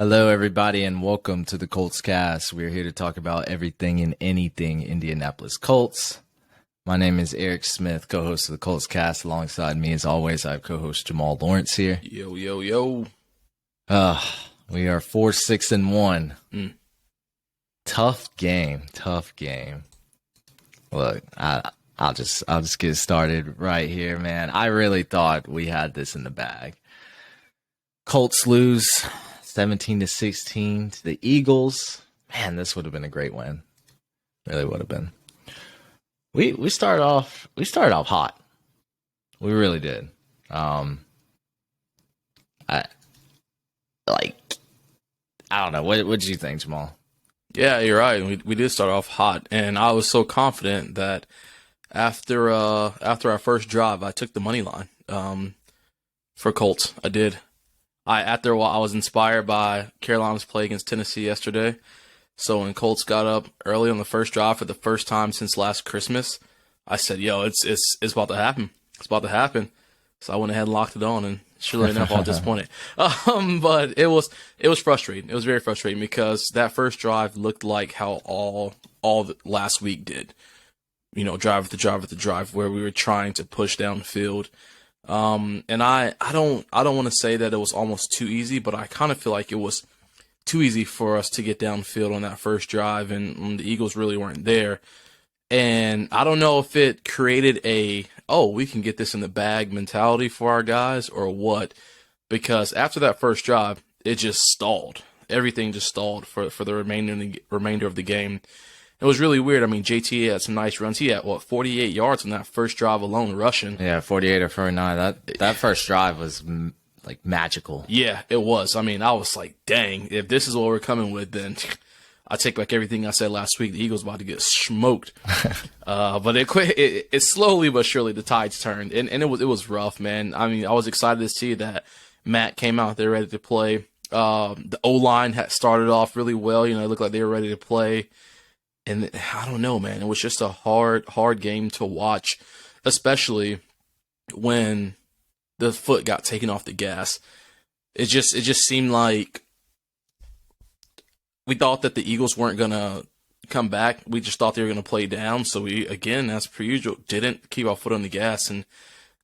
Hello, everybody, and welcome to the Colts Cast. We're here to talk about everything and anything Indianapolis Colts. My name is Eric Smith, co-host of the Colts Cast. Alongside me, as always, I have co-host Jamal Lawrence here. Yo, yo, yo. We are 4-6-1. Tough game. Look, I'll just get started right here, man. I really thought we had this in the bag. Colts lose 17-16 to the Eagles. Man, this would have been a great win. Really would have been. We started off hot. We really did. I don't know. What did you think, Jamal? Yeah, you're right. We did start off hot, and I was so confident that after our first drive, I took the money line for Colts. I did. After a while, I was inspired by Carolina's play against Tennessee yesterday. So when Colts got up early on the first drive for the first time since last Christmas, I said, "Yo, it's about to happen. It's about to happen." So I went ahead and locked it on, and surely enough, I was disappointed. But it was frustrating. It was very frustrating because that first drive looked like how all the last week did. You know, drive after drive, where we were trying to push down the field. And I don't want to say that it was almost too easy, but I kind of feel like it was too easy for us to get downfield on that first drive, and the Eagles really weren't there. And I don't know if it created we can get this in the bag mentality for our guys or what, because after that first drive, it just stalled. Everything just stalled for the remainder of the game. It was really weird. I mean, JT had some nice runs. He had, 48 yards on that first drive alone rushing. Yeah, 48 or 49. That first drive was magical. Yeah, it was. I mean, I was like, dang, if this is what we're coming with, then I take back everything I said last week. The Eagles about to get smoked. But it slowly but surely the tides turned, and it was rough, man. I mean, I was excited to see that Matt came out there ready to play. The O-line had started off really well. You know, it looked like they were ready to play. And I don't know, man. It was just a hard game to watch, especially when the foot got taken off the gas. It just seemed like we thought that the Eagles weren't gonna come back. We just thought they were gonna play down. So we, again, as per usual, didn't keep our foot on the gas and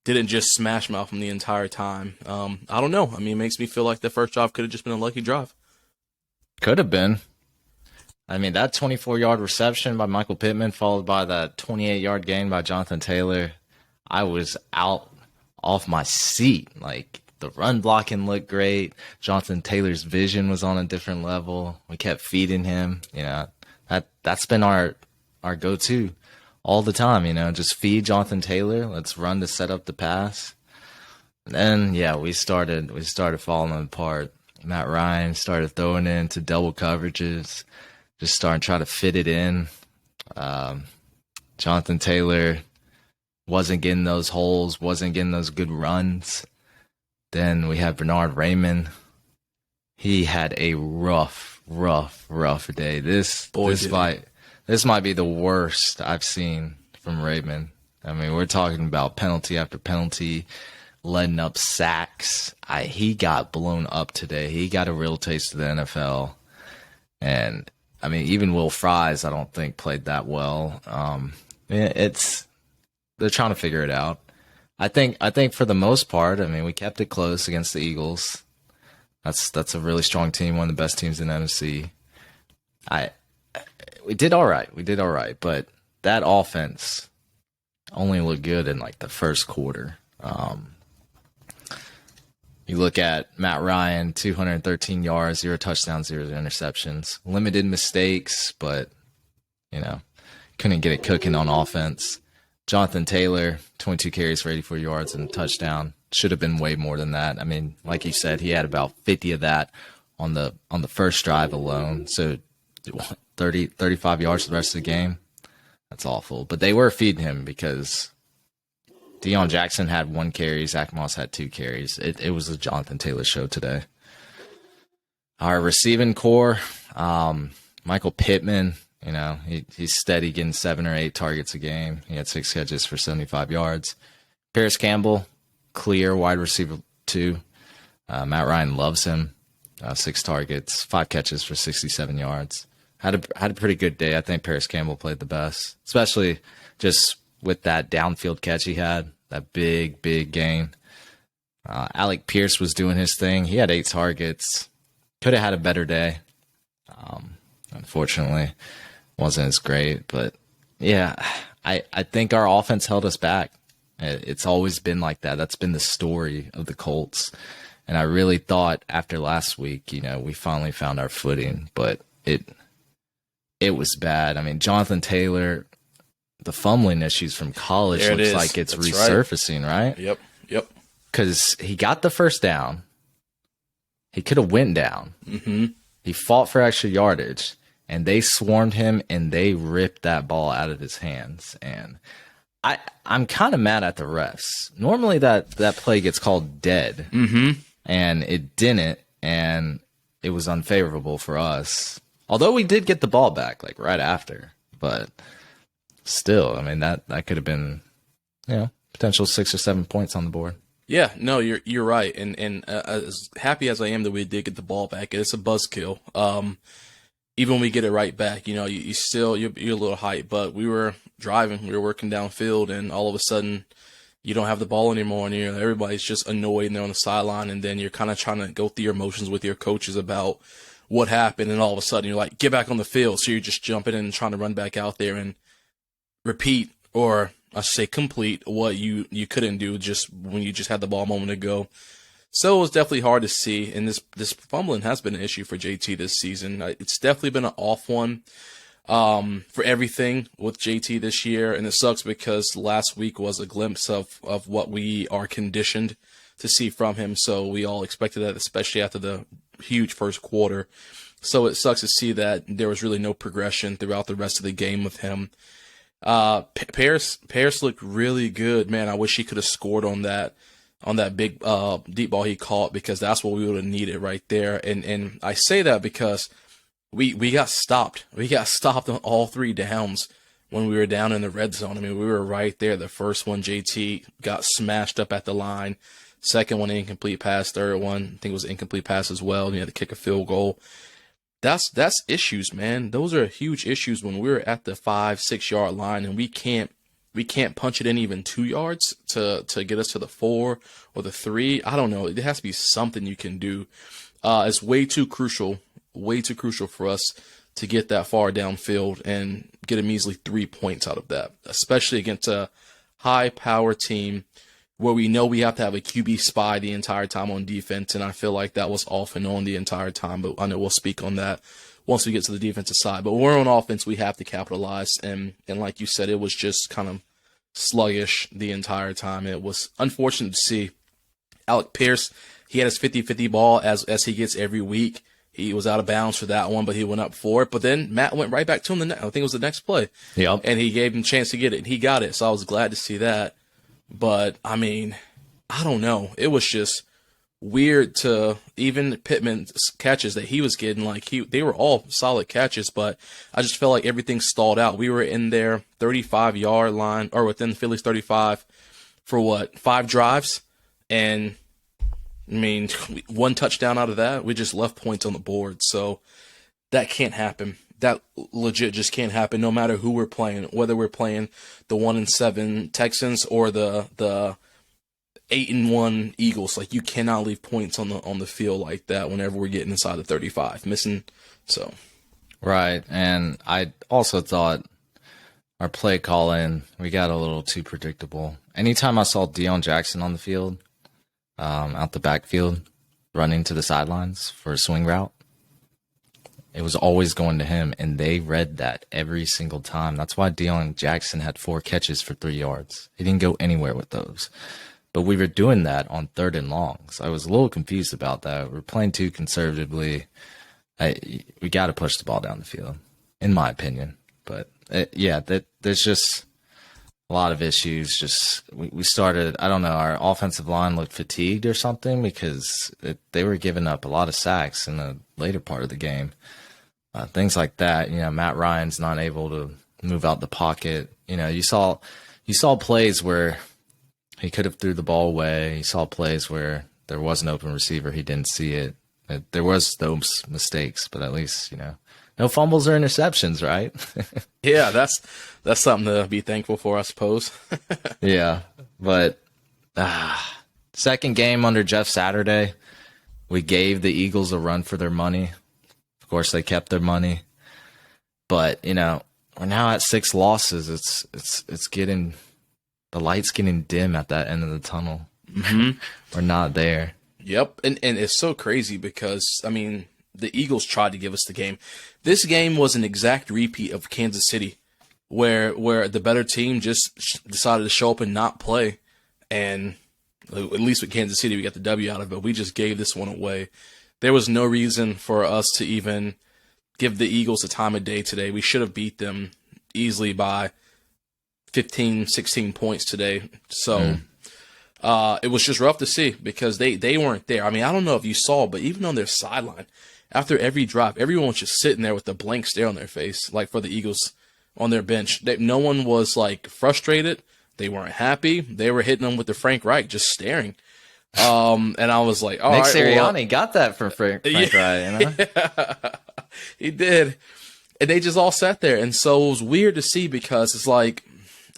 didn't just smash mouth them the entire time. I don't know. I mean, it makes me feel like the first drive could have just been a lucky drive. Could have been. I mean, that 24-yard reception by Michael Pittman, followed by that 28-yard gain by Jonathan Taylor, I was out off my seat. Like, the run blocking looked great. Jonathan Taylor's vision was on a different level. We kept feeding him. You know, that's been our go-to all the time, you know, just feed Jonathan Taylor. Let's run to set up the pass. And then, yeah, we started falling apart. Matt Ryan started throwing into double coverages. Just starting to try to fit it in. Jonathan Taylor wasn't getting those holes, wasn't getting those good runs. Then we had Bernard Raymond. He had a rough day. This might be the worst I've seen from Raymond. I mean, we're talking about penalty after penalty, letting up sacks. He got blown up today. He got a real taste of the NFL. And I mean, even Will Fries, I don't think played that well. They're trying to figure it out. I think for the most part, I mean, we kept it close against the Eagles. That's a really strong team, one of the best teams in the NFC. We did all right, but that offense only looked good in like the first quarter. You look at Matt Ryan, 213 yards, 0 touchdowns, 0 interceptions. Limited mistakes, but, you know, couldn't get it cooking on offense. Jonathan Taylor, 22 carries for 84 yards and a touchdown. Should have been way more than that. I mean, like you said, he had about 50 of that on the first drive alone. So 35 yards for the rest of the game. That's awful. But they were feeding him because Deion Jackson had 1 carry. Zach Moss had 2 carries. It was a Jonathan Taylor show today. Our receiving core, Michael Pittman, you know, he's steady getting 7 or 8 targets a game. He had 6 catches for 75 yards. Paris Campbell, clear wide receiver 2. Matt Ryan loves him. 6 targets, 5 catches for 67 yards. Had a pretty good day. I think Paris Campbell played the best, especially just with that downfield catch he had, that big gain. Alec Pierce was doing his thing. He had 8 targets. Could have had a better day. Unfortunately, wasn't as great. But, yeah, I think our offense held us back. It's always been like that. That's been the story of the Colts. And I really thought after last week, we finally found our footing. But it was bad. I mean, Jonathan Taylor, the fumbling issues from college looks like it's That's resurfacing, right? Yep. Because he got the first down. He could have went down. Mm-hmm. He fought for extra yardage, and they swarmed him, and they ripped that ball out of his hands. And I'm kind of mad at the refs. Normally that play gets called dead, and it didn't, and it was unfavorable for us. Although we did get the ball back, like, right after. But still, I mean, that could have been, potential 6 or 7 points on the board. Yeah, no, you're right. And as happy as I am that we did get the ball back, it's a buzzkill. Even when we get it right back, you're a little hyped. But we were driving, we were working downfield, and all of a sudden you don't have the ball anymore, and everybody's just annoyed, and they're on the sideline, and then you're kind of trying to go through your emotions with your coaches about what happened, and all of a sudden you're like, get back on the field. So you're just jumping in and trying to run back out there and repeat, or I should say complete, what you couldn't do just when you just had the ball a moment ago. So it was definitely hard to see, and this fumbling has been an issue for JT this season. It's definitely been an off one for everything with JT this year, and it sucks because last week was a glimpse of what we are conditioned to see from him, so we all expected that, especially after the huge first quarter. So it sucks to see that there was really no progression throughout the rest of the game with him. Paris looked really good, man. I wish he could have scored on that big deep ball he caught, because that's what we would have needed right there. And I say that because we got stopped. We got stopped on all 3 downs when we were down in the red zone. I mean, we were right there. The first one, JT got smashed up at the line. Second one, incomplete pass. Third one, I think it was incomplete pass as well. You had to kick a field goal. That's issues, man. Those are huge issues when we're at the 5-6 yard line and we can't punch it in even 2 yards to get us to the 4 or the 3. I don't know. There has to be something you can do. It's way too crucial for us to get that far downfield and get a measly 3 points out of that, especially against a high power team where we know we have to have a QB spy the entire time on defense, and I feel like that was off and on the entire time, but I know we'll speak on that once we get to the defensive side. But when we're on offense, we have to capitalize, and like you said, it was just kind of sluggish the entire time. It was unfortunate to see. Alec Pierce, he had his 50-50 ball as he gets every week. He was out of bounds for that one, but he went up for it. But then Matt went right back to him. I think it was the next play. Yep. And he gave him a chance to get it, and he got it, so I was glad to see that. But, I mean, I don't know. It was just weird to even Pittman's catches that he was getting. They were all solid catches, but I just felt like everything stalled out. We were in their 35-yard line, or within Philly's 35 for 5 drives? And, I mean, 1 touchdown out of that. We just left points on the board. So that can't happen. That legit just can't happen, no matter who we're playing, whether we're playing the 1-7 Texans or the 8-1 Eagles. Like, you cannot leave points on the field like that whenever we're getting inside the 35, missing. So, right, and I also thought our play calling, we got a little too predictable. Anytime I saw Deion Jackson on the field, out the backfield, running to the sidelines for a swing route, it was always going to him, and they read that every single time. That's why Deion Jackson had 4 catches for 3 yards. He didn't go anywhere with those. But we were doing that on 3rd and longs. I was a little confused about that. We're playing too conservatively. We got to push the ball down the field, in my opinion. But, there's just a lot of issues. Just we started, I don't know, our offensive line looked fatigued or something, because they were giving up a lot of sacks in the later part of the game. Things like that. Matt Ryan's not able to move out the pocket. You saw plays where he could have threw the ball away. You saw plays where there was an open receiver. He didn't see it. There was those mistakes, but at least, no fumbles or interceptions, right? Yeah, that's something to be thankful for, I suppose. Yeah, but second game under Jeff Saturday, we gave the Eagles a run for their money. Of course, they kept their money, but we're now at 6 losses. It's getting the light's getting dim at that end of the tunnel. Mm-hmm. We're not there. Yep, and it's so crazy because the Eagles tried to give us the game. This game was an exact repeat of Kansas City, where the better team just decided to show up and not play, and at least with Kansas City we got the W out of it. We just gave this one away. There was no reason for us to even give the Eagles the time of day today. We should have beat them easily by 15, 16 points today. So it was just rough to see because they weren't there. I don't know if you saw, but even on their sideline, after every drive, everyone was just sitting there with a blank stare on their face, like for the Eagles on their bench. No one was like frustrated. They weren't happy. They were hitting them with the Frank Reich, just staring. And I was like, all Nick right, Sirianni got that from Frank Reich, Yeah, he did. And they just all sat there. And so it was weird to see because it's like,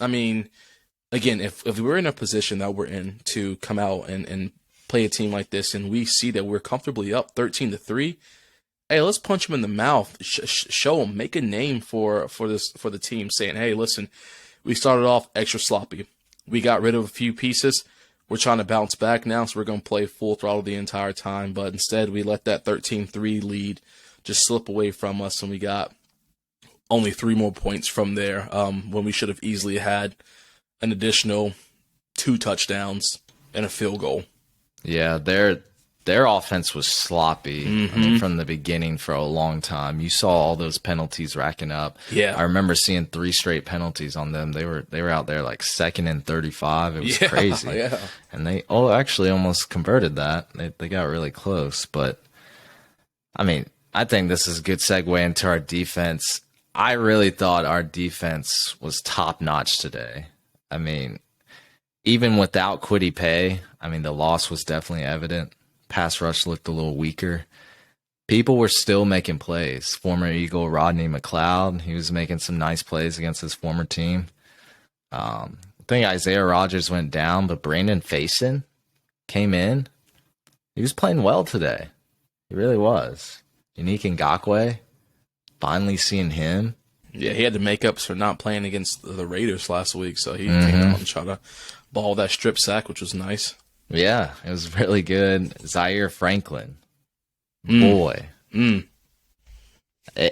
again, if we're in a position that we're in to come out and play a team like this and we see that we're comfortably up 13-3, hey, let's punch them in the mouth, show them, make a name for the team, saying, hey, listen, we started off extra sloppy. We got rid of a few pieces. We're trying to bounce back now, so we're going to play full throttle the entire time. But instead, we let that 13-3 lead just slip away from us, and we got only 3 more points from there when we should have easily had an additional 2 touchdowns and a field goal. Yeah, their offense was sloppy from the beginning for a long time. You saw all those penalties racking up. Yeah, I remember seeing 3 straight penalties on them. They were out there like 2nd and 35. It was crazy. Yeah, and they actually almost converted that. They got really close. But I think this is a good segue into our defense. I really thought our defense was top notch today. Even without Kwity Paye, the loss was definitely evident. Pass rush looked a little weaker. People were still making plays. Former Eagle Rodney McLeod, he was making some nice plays against his former team. I think Isaiah Rodgers went down, but Brandon Faison came in. He was playing well today. He really was. Unique Ngakoue, finally seeing him. Yeah, he had to make up for not playing against the Raiders last week, so he came out and tried to ball that strip sack, which was nice. Yeah, it was really good. Zaire Franklin. Boy.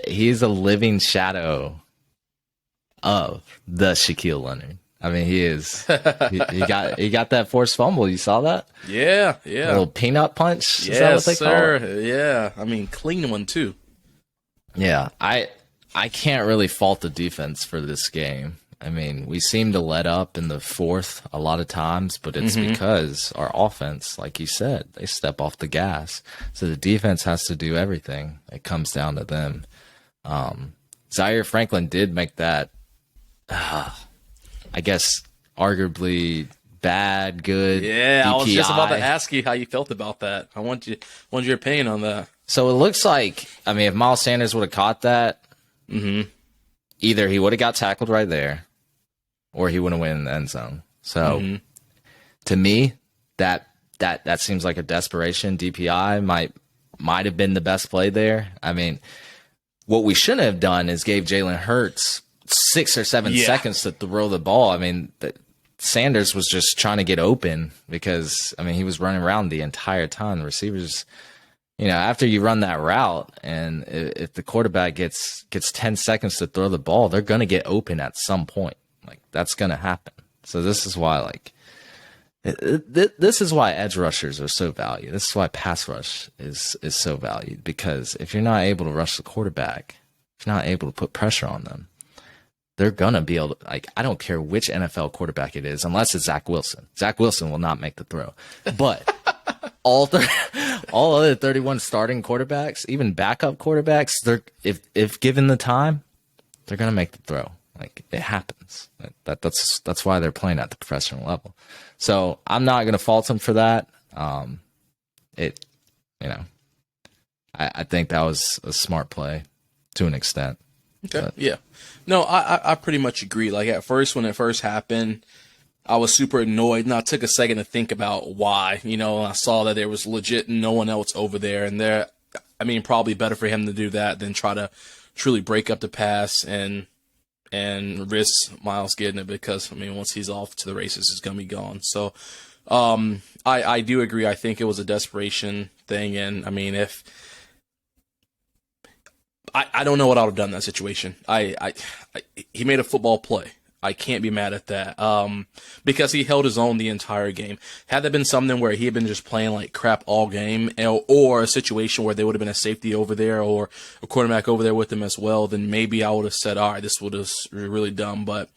He's a living shadow of the Shaquille Leonard. He is. he got that forced fumble. You saw that? Yeah. A little peanut punch? Is that what they call it? Yeah. Clean one, too. Yeah, I can't really fault the defense for this game. We seem to let up in the fourth a lot of times, but it's because our offense, like you said, they step off the gas. So the defense has to do everything. It comes down to them. Zaire Franklin did make that, I guess, arguably bad, good. Yeah, DPI. I was just about to ask you how you felt about that. I want your opinion on that. So it looks like, if Miles Sanders would have caught that, either he would have got tackled right there, or he wouldn't win in the end zone. So, to me, that seems like a desperation. DPI might have been the best play there. What we shouldn't have done is gave Jalen Hurts 6 or 7 seconds to throw the ball. Sanders was just trying to get open because, he was running around the entire time. The receivers, after you run that route and if the quarterback gets 10 seconds to throw the ball, they're going to get open at some point. That's going to happen. So this is why, this is why edge rushers are so valued. This is why pass rush is so valued, because if you're not able to rush the quarterback, if you're not able to put pressure on them, they're going to be able to, I don't care which NFL quarterback it is, unless it's Zach Wilson. Zach Wilson will not make the throw. But all other 31 starting quarterbacks, even backup quarterbacks, if given the time, they're going to make the throw. It happens. That's why they're playing at the professional level. So I'm not going to fault them for that. I think that was a smart play to an extent. Okay. But Yeah. No, I pretty much agree. Like at first, when it first happened, I was super annoyed, and I took a second to think about why. I saw that there was legit no one else over there, and probably better for him to do that than try to truly break up the pass and risk Miles getting it, because once he's off to the races, it's gonna be gone. So, I do agree. I think it was a desperation thing, and if I don't know what I would have done in that situation. He made a football play. I can't be mad at that. Because he held his own the entire game. Had there been something where he had been just playing like crap all game, or a situation where there would have been a safety over there or a quarterback over there with him as well, then maybe I would have said, all right, this was really dumb. But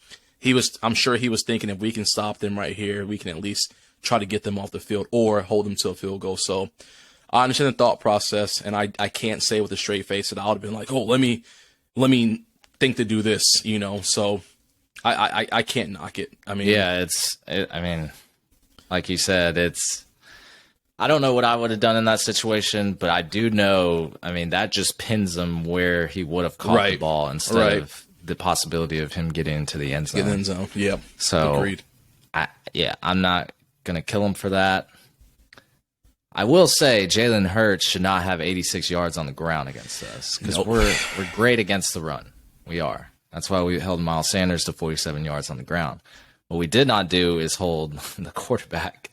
I'm sure he was thinking, if we can stop them right here, we can at least try to get them off the field or hold them to a field goal. So I understand the thought process, and I can't say with a straight face that I would have been like, oh, let me think to do this, so I can't knock it. yeah, like you said, I don't know what I would have done in that situation, but I do know, that just pins him where he would have caught the ball instead of the possibility of him getting into the end zone. Yeah. So, agreed. I'm not going to kill him for that. I will say Jalen Hurts should not have 86 yards on the ground against us, because we're great against the run. We are. That's why we held Miles Sanders to 47 yards on the ground. What we did not do is hold the quarterback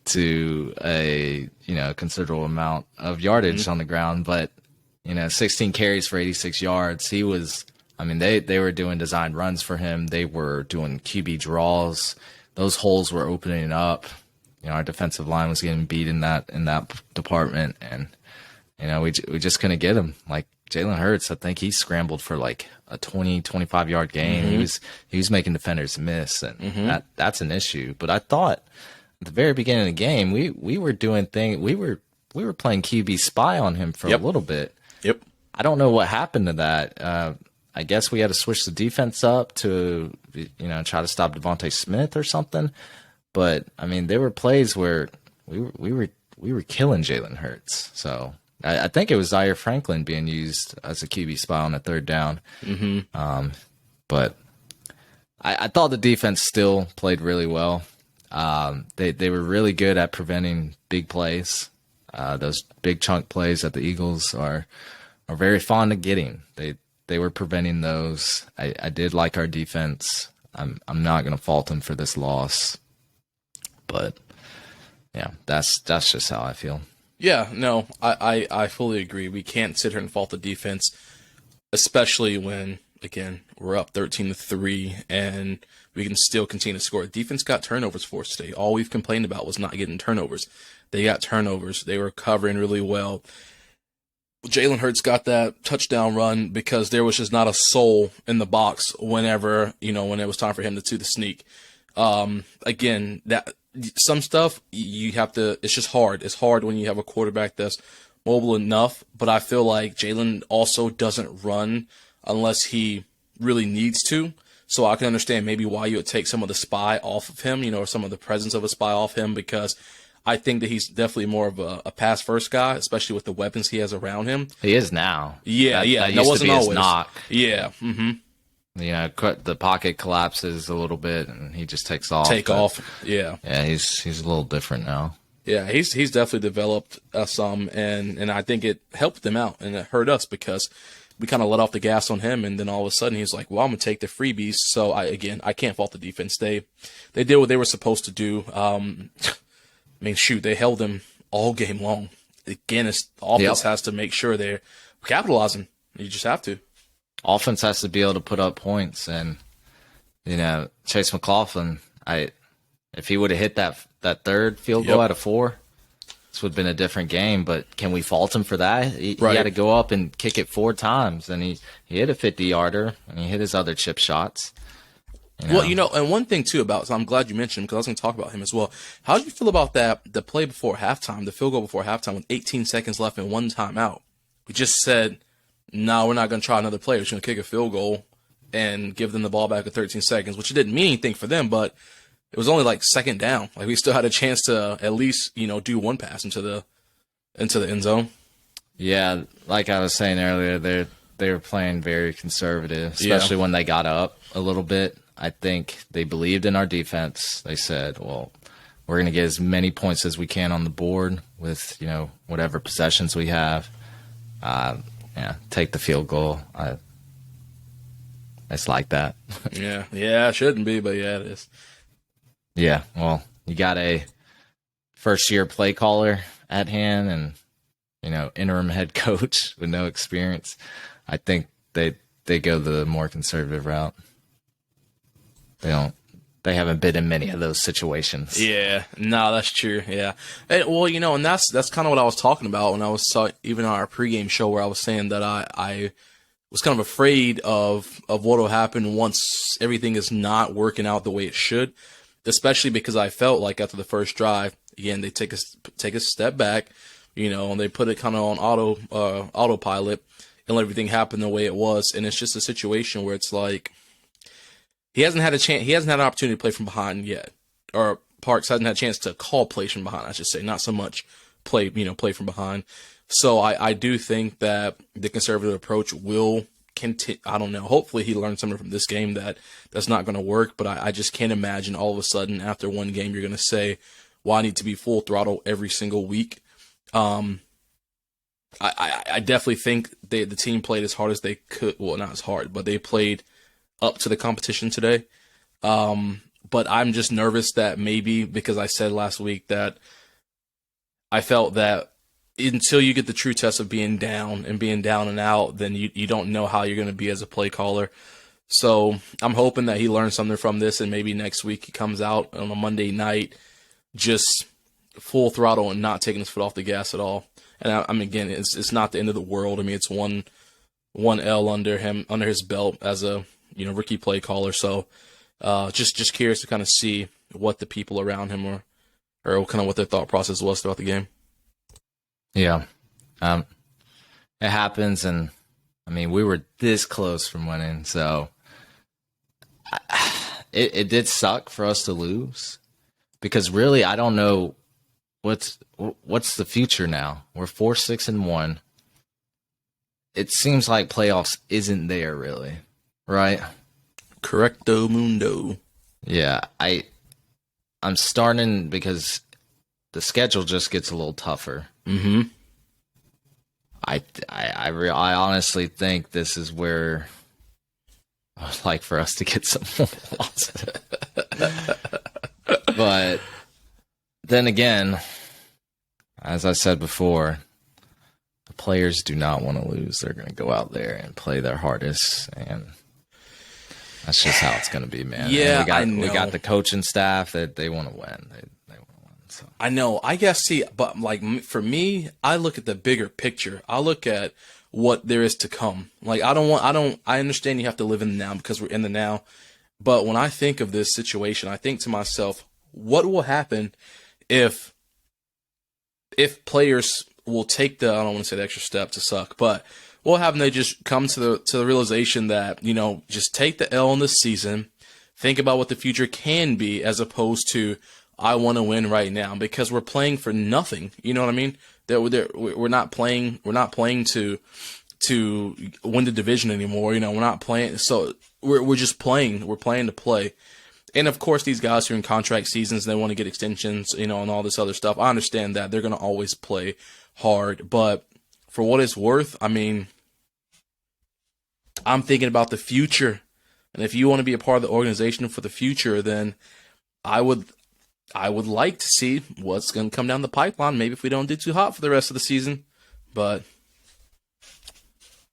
to a considerable amount of yardage on the ground. But 16 carries for 86 yards. He was. They were doing design runs for him. They were doing QB draws. Those holes were opening up. Our defensive line was getting beat in that department, and we just couldn't get him. Like Jalen Hurts, I think he scrambled for like a 20-25 yard gain. Mm-hmm. He was making defenders miss, and that's an issue. But I thought at the very beginning of the game, we were doing things. We were playing QB spy on him for a little bit. Yep. I don't know what happened to that. I guess we had to switch the defense up to try to stop Devontae Smith or something. But there were plays where we were killing Jalen Hurts. So I think it was Zaire Franklin being used as a QB spy on a third down. But I thought the defense still played really well. They were really good at preventing big plays. Those big chunk plays that the Eagles are very fond of getting. They were preventing those. I did like our defense. I'm not going to fault them for this loss. But yeah, that's just how I feel. Yeah, no, I fully agree. We can't sit here and fault the defense, especially when, again, we're up 13-3 and we can still continue to score. Defense got turnovers for us today. All we've complained about was not getting turnovers. They got turnovers. They were covering really well. Jalen Hurts got that touchdown run because there was just not a soul in the box when it was time for him to do the sneak. Again, that some stuff you have to. It's just hard. It's hard when you have a quarterback that's mobile enough. But I feel like Jalen also doesn't run unless he really needs to. So I can understand maybe why you would take some of the spy off of him, or some of the presence of a spy off him, because I think that he's definitely more of a pass first guy, especially with the weapons he has around him. He is now. Yeah, that that wasn't always his knock. Yeah. Mm-hmm. The pocket collapses a little bit, and he just takes off. Yeah. Yeah, he's a little different now. Yeah, he's definitely developed some, and I think it helped them out, and it hurt us because we kind of let off the gas on him, and then all of a sudden he's like, well, I'm going to take the freebies. So, I can't fault the defense. They did what they were supposed to do. They held him all game long. Again, the offense has to make sure they're capitalizing. You just have to. Offense has to be able to put up points, and Chase McLaughlin. If he would have hit that third field goal out of 4, this would have been a different game. But can we fault him for that? He had to go up and kick it 4 times, and he hit a 50-yarder, and he hit his other chip shots. Well, and one thing too so I'm glad you mentioned him, because I was going to talk about him as well. How do you feel about the play before halftime, the field goal before halftime with 18 seconds left and 1 timeout? We just said, no, we're not going to try another play. We're just going to kick a field goal and give them the ball back at 13 seconds, which it didn't mean anything for them, but it was only like second down. Like we still had a chance to at least, do one pass into the end zone. Yeah, like I was saying earlier, they were playing very conservative, especially when they got up a little bit. I think they believed in our defense. They said, well, we're going to get as many points as we can on the board with, whatever possessions we have. Take the field goal. It's like that. Yeah, it shouldn't be, but yeah, it is. Yeah, well, you got a first-year play caller at hand and, interim head coach with no experience. I think they go the more conservative route. They haven't been in many of those situations. Yeah, no, that's true. Yeah, and that's kind of what I was talking about when I was even on our pregame show, where I was saying that I was kind of afraid of what will happen once everything is not working out the way it should, especially because I felt like after the first drive, again, they take a step back, and they put it kind of on autopilot and let everything happen the way it was, and it's just a situation where it's like, he hasn't had a chance. He hasn't had an opportunity to play from behind yet, or Parks hasn't had a chance to call plays from behind. I should say, not so much play from behind. So I do think that the conservative approach will continue. I don't know. Hopefully, he learned something from this game that's not going to work. But I just can't imagine all of a sudden after one game you're going to say, "Well, I need to be full throttle every single week." I definitely think the team played as hard as they could. Well, not as hard, but they played up to the competition today. But I'm just nervous that maybe, because I said last week that I felt that until you get the true test of being down and out, then you don't know how you're going to be as a play caller. So I'm hoping that he learns something from this, and maybe next week he comes out on a Monday night just full throttle and not taking his foot off the gas at all. And I mean, again, it's not the end of the world. I mean, it's one L under his belt as a rookie play caller. So just curious to kind of see what the people around him were, or kind of what their thought process was throughout the game. Yeah. It happens, and I mean, we were this close from winning, so it did suck for us to lose, because really I don't know what's the future now. We're 4-6-1. It seems like playoffs isn't there really. Right? Correcto mundo. Yeah, I'm starting, because the schedule just gets a little tougher. Mm-hmm. I honestly think this is where I would like for us to get some more losses. But then again, as I said before, the players do not want to lose. They're going to go out there and play their hardest, and that's just how it's going to be, man. Yeah, we got the coaching staff that they want to win. They want to win. So I know. I guess, but like for me, I look at the bigger picture. I look at what there is to come. Like I understand you have to live in the now because we're in the now. But when I think of this situation, I think to myself, what will happen if players will take I don't want to say the extra step to suck, but what happen? They just come to the realization that, just take the L in this season, think about what the future can be, as opposed to, I want to win right now, because we're playing for nothing. You know what I mean? We're not playing to win the division anymore. We're not playing. So we're just playing. We're playing to play. And of course, these guys who are in contract seasons, they want to get extensions, and all this other stuff. I understand that they're going to always play hard, but for what it's worth, I mean, I'm thinking about the future. And if you want to be a part of the organization for the future, then I would like to see what's going to come down the pipeline. Maybe if we don't do too hot for the rest of the season. But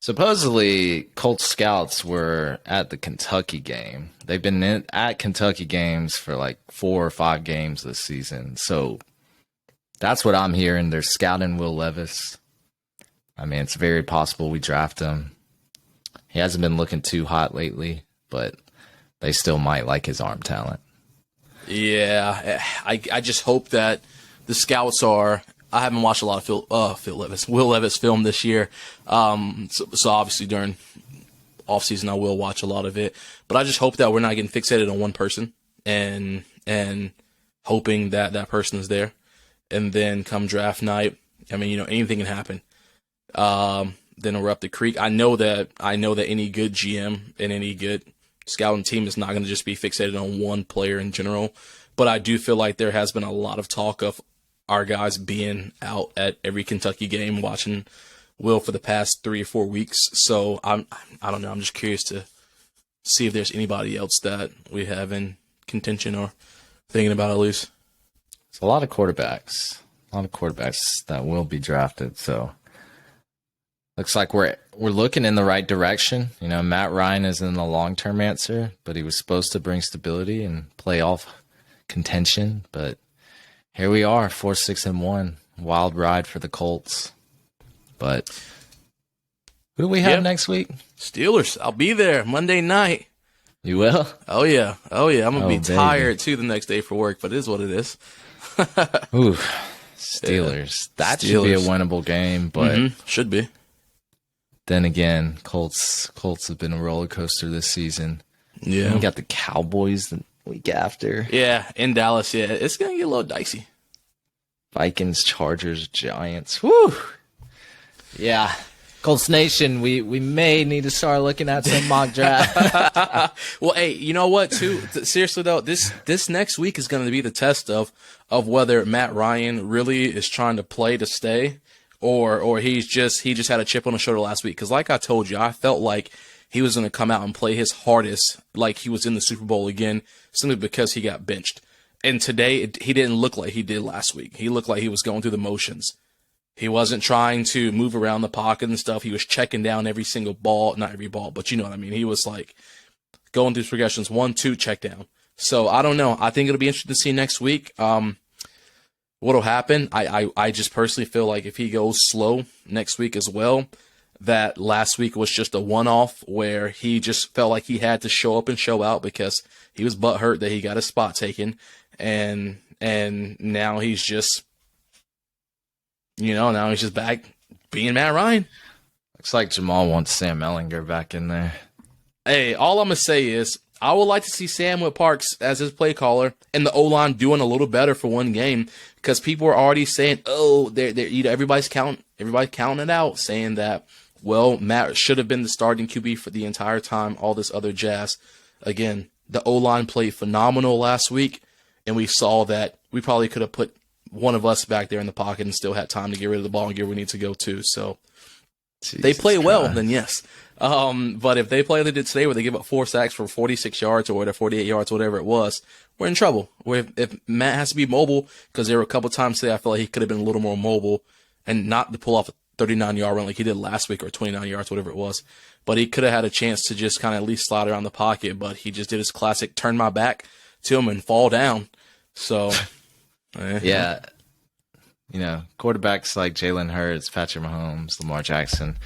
supposedly, Colts scouts were at the Kentucky game. They've been at Kentucky games for like 4 or 5 games this season. So that's what I'm hearing. They're scouting Will Levis. I mean, it's very possible we draft him. He hasn't been looking too hot lately, but they still might like his arm talent. Yeah, I just hope that the scouts are. I haven't watched a lot of Will Levis film this year. So obviously during off season I will watch a lot of it. But I just hope that we're not getting fixated on one person and hoping that person is there. And then come draft night, I mean, anything can happen. Then we're up the creek. I know that any good GM and any good scouting team is not going to just be fixated on one player in general. But I do feel like there has been a lot of talk of our guys being out at every Kentucky game, watching Will for the past 3 or 4 weeks. So I don't know. I'm just curious to see if there's anybody else that we have in contention or thinking about at least. It's a lot of quarterbacks that will be drafted. So looks like we're looking in the right direction. You know, Matt Ryan isn't a long-term answer, but he was supposed to bring stability and playoff contention. But here we are, 4-6-1, wild ride for the Colts. But who do we have next week? Steelers. I'll be there Monday night. You will? Oh yeah. I'm gonna be tired too the next day for work, but it is what it is. Ooh, Steelers. That should be a winnable game, but should be. Then again, Colts have been a roller coaster this season. Yeah. And we got the Cowboys the week after. Yeah, in Dallas. Yeah, it's gonna get a little dicey. Vikings, Chargers, Giants. Woo! Yeah. Colts Nation, we may need to start looking at some mock draft. Well, hey, you know what, too? Seriously, though, this next week is going to be the test of whether Matt Ryan really is trying to play to stay or he just had a chip on his shoulder last week. Because like I told you, I felt like he was going to come out and play his hardest like he was in the Super Bowl again simply because he got benched. And today, he didn't look like he did last week. He looked like he was going through the motions. He wasn't trying to move around the pocket and stuff. He was checking down every single ball. Not every ball, but you know what I mean. He was like going through progressions, 1, 2, check down. So I don't know. I think it'll be interesting to see next week what'll happen. I just personally feel like if he goes slow next week as well, that last week was just a one-off where he just felt like he had to show up and show out because he was butthurt that he got his spot taken. And now he's just... now he's just back being Matt Ryan. Looks like Jamal wants Sam Ellinger back in there. Hey, all I'm going to say is I would like to see Sam with Parks as his play caller and the O-line doing a little better for one game because people are already saying, everybody's counting it out, saying that, well, Matt should have been the starting QB for the entire time, all this other jazz. Again, the O-line played phenomenal last week, and we saw that we probably could have put one of us back there in the pocket and still had time to get rid of the ball and get where we need to go to. So they play well, then yes. But if they play like they did today where they give up 4 sacks for 46 yards or whatever, 48 yards, whatever it was, we're in trouble. If Matt has to be mobile, because there were a couple times today I feel like he could have been a little more mobile and not to pull off a 39-yard run like he did last week or 29 yards, whatever it was. But he could have had a chance to just kind of at least slide around the pocket, but he just did his classic turn my back to him and fall down. So... Yeah. Quarterbacks like Jalen Hurts, Patrick Mahomes, Lamar Jackson,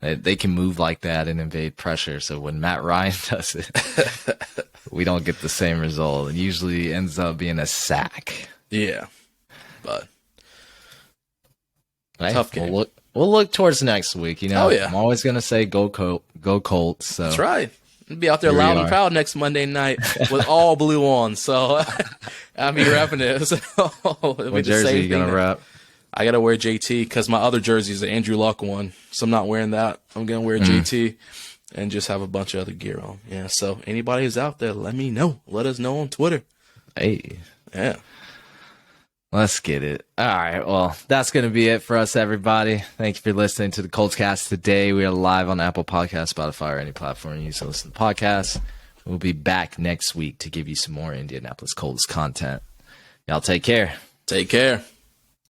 they can move like that and evade pressure. So when Matt Ryan does it, we don't get the same result. It usually ends up being a sack. Yeah. But tough game. We'll look towards next week. Oh, yeah. I'm always going to say go Colts. So. That's right. I'll be out there loud and proud next Monday night with all blue on. So I'll be repping it. So what jersey are you going to rep? I got to wear JT because my other jersey is the Andrew Luck one. So I'm not wearing that. I'm going to wear JT and just have a bunch of other gear on. Yeah. So anybody who's out there, let me know. Let us know on Twitter. Hey. Yeah. Let's get it. All right. Well, that's going to be it for us, everybody. Thank you for listening to the Colts Cast today. We are live on Apple Podcasts, Spotify, or any platform you use to listen to podcasts. We'll be back next week to give you some more Indianapolis Colts content. Y'all take care. Take care.